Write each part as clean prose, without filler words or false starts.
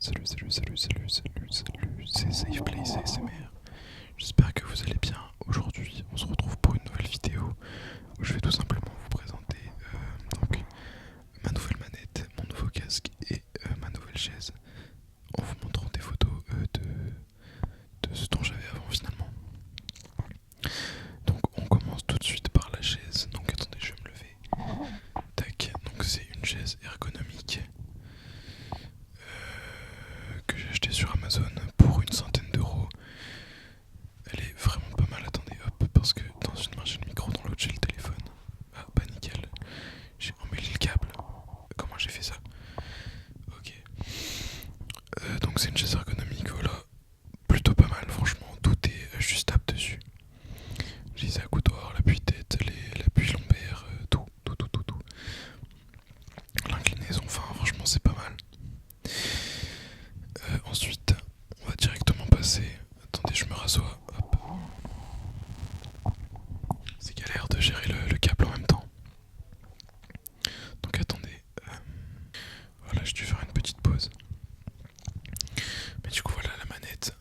salut, c'est SafePlace ASMR. J'espère que vous allez bien. Aujourd'hui, on se retrouve pour une nouvelle vidéo où je vais tout simplement vous présenter donc ma nouvelle manette, mon nouveau casque et ma nouvelle chaise en vous montrant des photos de ce dont j'avais avant finalement. Donc on commence tout de suite par la chaise. Donc attendez, je vais me lever. Tac, donc c'est une chaise ergonomique que j'ai acheté sur Amazon pour une centaine d'euros. Elle est vraiment pas mal. Attendez, hop, parce que dans une main j'ai le micro, dans l'autre j'ai le téléphone. Ah bah nickel, j'ai emmêlé le câble. Comment j'ai fait ça? Ok. Donc c'est une chaise ergonomique, voilà. Plutôt pas mal, franchement, tout est ajustable dessus. J'ai les accoudoirs, l'appui-tête, l'appui lombaire, tout. L'inclinaison, enfin franchement c'est pas mal. Ensuite, on va directement passer. Attendez, je me rassois. Hop. C'est galère de gérer le câble en même temps. Donc attendez. Voilà, j'ai dû faire une petite pause. Mais du coup, voilà la manette.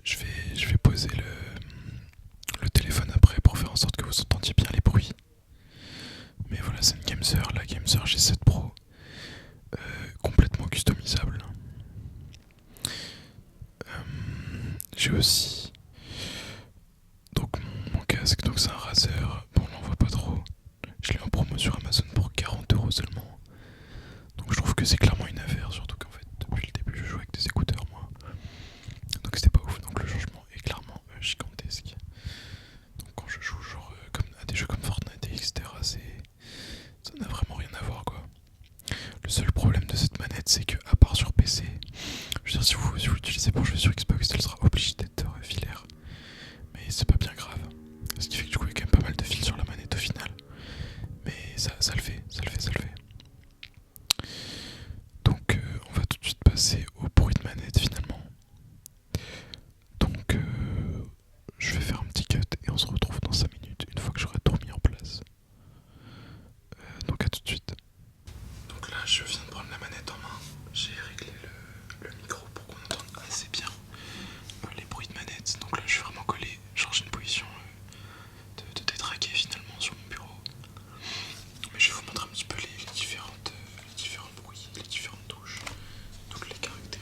Je vais poser le téléphone après pour faire en sorte que vous entendiez bien les bruits. Mais voilà, c'est une Gameser, la Gameser G7 Pro. Complètement customisable. J'ai aussi donc mon casque, donc c'est un Razer. Bon, on n'en voit pas trop. Je l'ai en promo sur Amazon pour 40 euros seulement. Donc je trouve que c'est clairement une affaire, surtout qu'en fait depuis le début je joue avec des écouteurs moi. Donc c'était pas ouf, donc le changement est clairement gigantesque. Donc quand je joue genre comme à des jeux comme Fortnite et etc, ça n'a vraiment rien à voir quoi. Le seul problème de cette manette c'est que à part sur PC, je veux dire si vous l'utilisez pour jouer sur Xbox elle sera obligée d'être filaire. Mais c'est pas bien grave. Ce qui fait que du coup il y a quand même pas mal de fils sur la manette au final. Mais ça le fait. Donc on va tout de suite passer au bruit de manette finalement. Donc je vais faire un petit cut et on se retrouve dans 5 minutes une fois que j'aurai tout remis en place. Donc à tout de suite. Donc là je viens de prendre la manette en main. J'ai réglé le micro pour qu'on entende assez bien les bruits de manette. Donc là je suis vraiment collé, changer une position de détraqué finalement sur mon bureau. Mais je vais vous montrer un petit peu les différents bruits, les différentes touches, toutes les caractéristiques.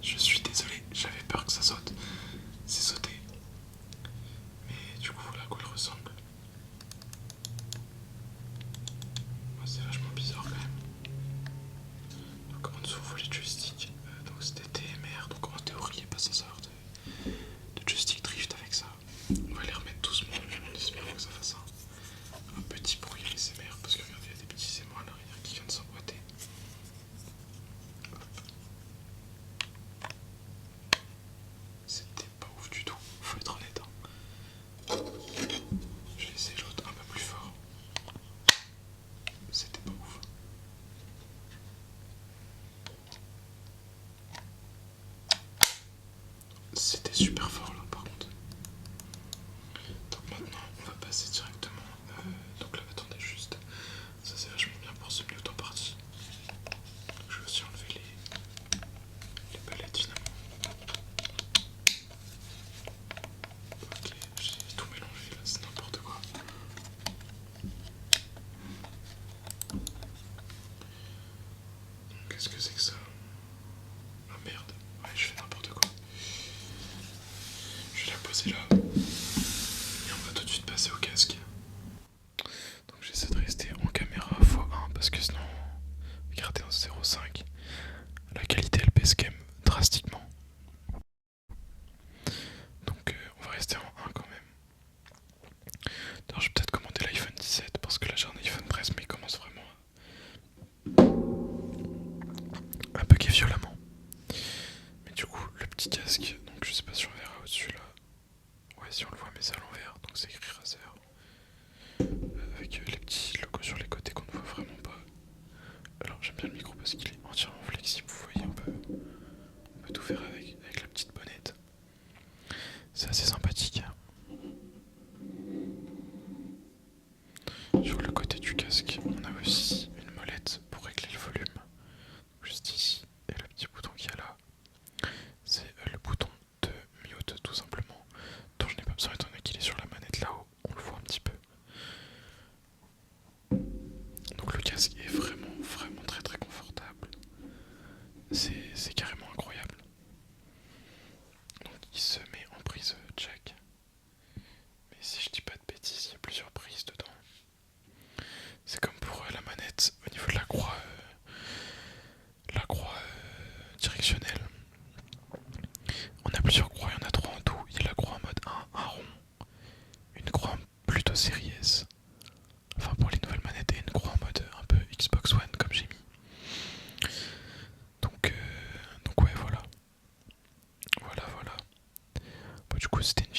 Je suis désolé, j'avais peur que ça saute. C'est sauté. Mais du coup, voilà à quoi elle ressemble. Ouais, c'est vachement bizarre quand même. Donc en dessous, on voit les joysticks. Donc c'était TMR. Donc en théorie, il n'y a pas censé avoir de joystick drift avec ça. On va les remettre doucement en espérant que ça fasse un petit bruit ASMR. Parce que regardez, il y a des petits émois à l'arrière qui viennent de s'emboîter. C'était pas ouf du tout, faut être honnête. Je vais essayer l'autre un peu plus fort. C'était pas ouf. C'était super fort là par contre. Donc maintenant on va passer directement. Donc là attendez juste. Ça c'est vachement bien pour ce mute en partie. Je vais aussi enlever les palettes finalement. Ok, j'ai tout mélangé là, c'est n'importe quoi. Qu'est-ce que c'est que ça? Ah merde, ouais je fais n'importe quoi. Je vais la poser là. Et on va tout de suite passer au casque. Donc j'essaie de rester en caméra x1 parce que sinon, regardez en 0.5, la qualité elle baisse quand même drastiquement. Donc on va rester en 1 quand même. D'ailleurs je vais peut-être commander l'iPhone 17 parce que là j'ai un iPhone 13 mais il commence vraiment à bugger violemment. Mais du coup le petit casque, donc je sais pas si on verra au-dessus là. Ouais si on le voit mais c'est à l'envers, donc c'est écrit Razer. Avec les petits logos sur les côtés qu'on ne voit vraiment pas. Alors j'aime bien le micro parce qu'il est entièrement flexible, vous voyez on peut tout faire avec la petite bonnette. C'est assez sympathique. Sur le côté du casque, on a aussi une molette pour régler le volume. Juste ici. Et le petit bouton qu'il y a là, c'est le bouton de mute tout simplement. Dont je n'ai pas besoin étant donné qu'il est sur la manette là-haut. On le voit un petit peu. Donc le casque est vraiment très très confortable. C'est carrément incroyable. Donc il se met en prise jack. Mais si je dis pas de bêtises, il y a plusieurs prises dedans. C'est comme pour la manette au niveau de la croix directionnelle. On a plusieurs croix, il y en a 3 en tout. Il y a la croix en mode 1 rond, une croix plutôt série S, enfin pour les nouvelles manettes, et une croix en mode un peu Xbox One comme j'ai mis. Donc ouais voilà. Voilà. Bon, du coup c'était une